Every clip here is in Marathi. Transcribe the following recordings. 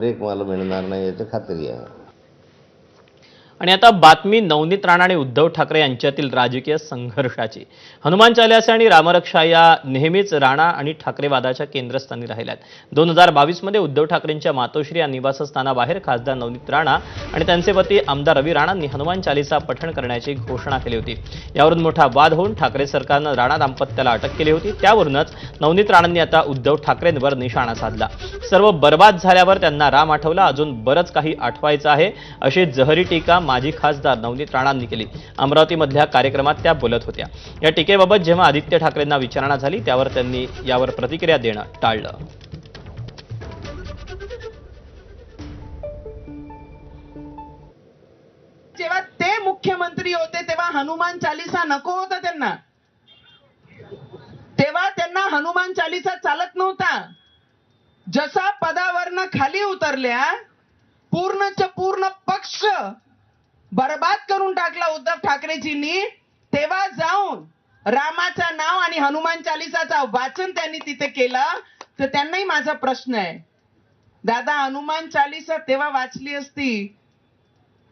ब्रेक मला मिळणार नाही याची खात्री आहे. आणि आता बातमी नवनीत राणा आणि उद्धव ठाकरे यांच्यातील राजकीय संघर्षाची. हनुमान चालीसा आणि रामरक्षा या नेहमीच राणा आणि ठाकरे वादाच्या केंद्रस्थानी राहिल्यात. 2022 मध्ये उद्धव ठाकरेंच्या मातोश्री या निवासस्थानाबाहेर खासदार नवनीत राणा आणि त्यांचे पती आमदार रवी राणांनी हनुमान चालीसा पठण करण्याची घोषणा केली होती. यावरून मोठा वाद होऊन ठाकरे सरकारनं राणा दाम्पत्याला अटक केली होती. त्यावरूनच नवनीत राणांनी आता उद्धव ठाकरेंवर निशाणा साधला. सर्व बर्बाद झाल्यावर त्यांना राम आठवला, अजून बरंच काही आठवायचं आहे, अशी जहरी टीका माजी खासदार नवनीत राणांनी केली. अमरावतीमधल्या कार्यक्रमात त्या बोलत होत्या. या टीकेबाबत जेव्हा आदित्य ठाकरेंना विचारणा झाली त्यावर त्यांनी यावर प्रतिक्रिया देणं टाळलं. जेव्हा ते मुख्यमंत्री होते तेव्हा हनुमान चालीसा नको होता त्यांना. तेव्हा त्यांना हनुमान चालीसा चालत नव्हता. जसा पदावरनं खाली उतरल्या पूर्णच्या पूर्ण पक्ष बर्बाद करून टाकला उद्धव ठाकरेजींनी, तेव्हा जाऊन रामाचं नाव आणि हनुमान चालीसाचा वाचन त्यांनी तिथे केलं. तर त्यांनाही माझा प्रश्न आहे, दादा हनुमान चालीसा तेव्हा वाचली असती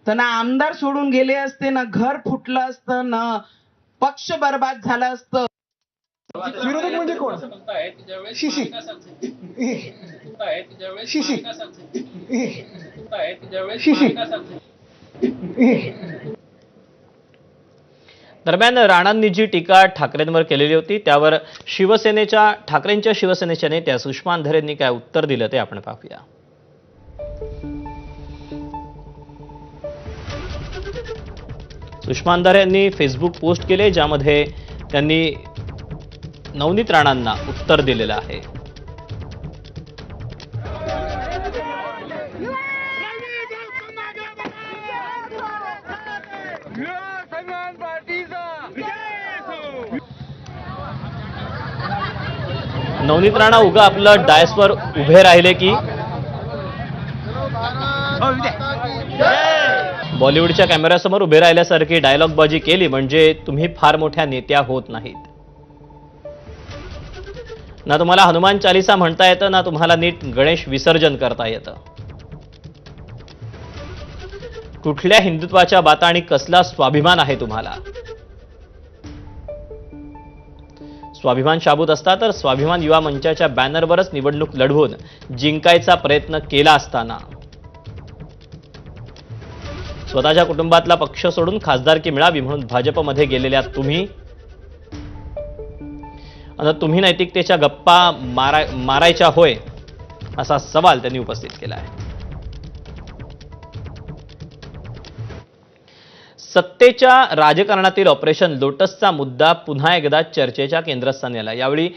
तर ना आमदार सोडून गेले असते, ना घर फुटलं असतं, ना पक्ष बर्बाद झालं असतं. विरोधक म्हणजे कोण? शिशी शिशी शिशी. दरम्यान राणांनी जी टीका ठाकरेंवर केलेली होती त्यावर ठाकरेंच्या शिवसेनेच्या नेत्या सुषमा अंधारेंनी काय उत्तर दिलं ते आपण पाहूया. सुषमा अंधारे यांनी फेसबुक पोस्ट केले ज्यामध्ये त्यांनी नवनीत राणांना उत्तर दिलेलं आहे. नवनीत राणा उगा आपलं डायसवर उभे राहिले की बॉलिवूडच्या कॅमेऱ्यासमोर उभे राहिल्यासारखी डायलॉगबाजी केली म्हणजे तुम्ही फार मोठ्या नेत्या होत नाहीत. ना तुम्हाला हनुमान चालीसा म्हणता येतं, ना तुम्हाला नीट गणेश विसर्जन करता येतं. कुठल्या हिंदुत्वाच्या बाता आणि कसला स्वाभिमान आहे तुम्हाला? स्वाभिमान शाबूत असता तर स्वाभिमान युवा मंचाच्या बॅनरवरच निवडणूक लढवून जिंकायचा प्रयत्न केला असताना स्वतःच्या कुटुंबातला पक्ष सोडून खासदारकी मिळावी म्हणून भाजपमध्ये गेलेल्या तुम्ही नैतिकतेच्या गप्पा मारायच्या होय, असा सवाल त्यांनी उपस्थित केला आहे. सत्तेच्या राजकारणातील ऑपरेशन लोटसचा मुद्दा पुन्हा एकदा चर्चेच्या केंद्रस्थानी आला. यावेळी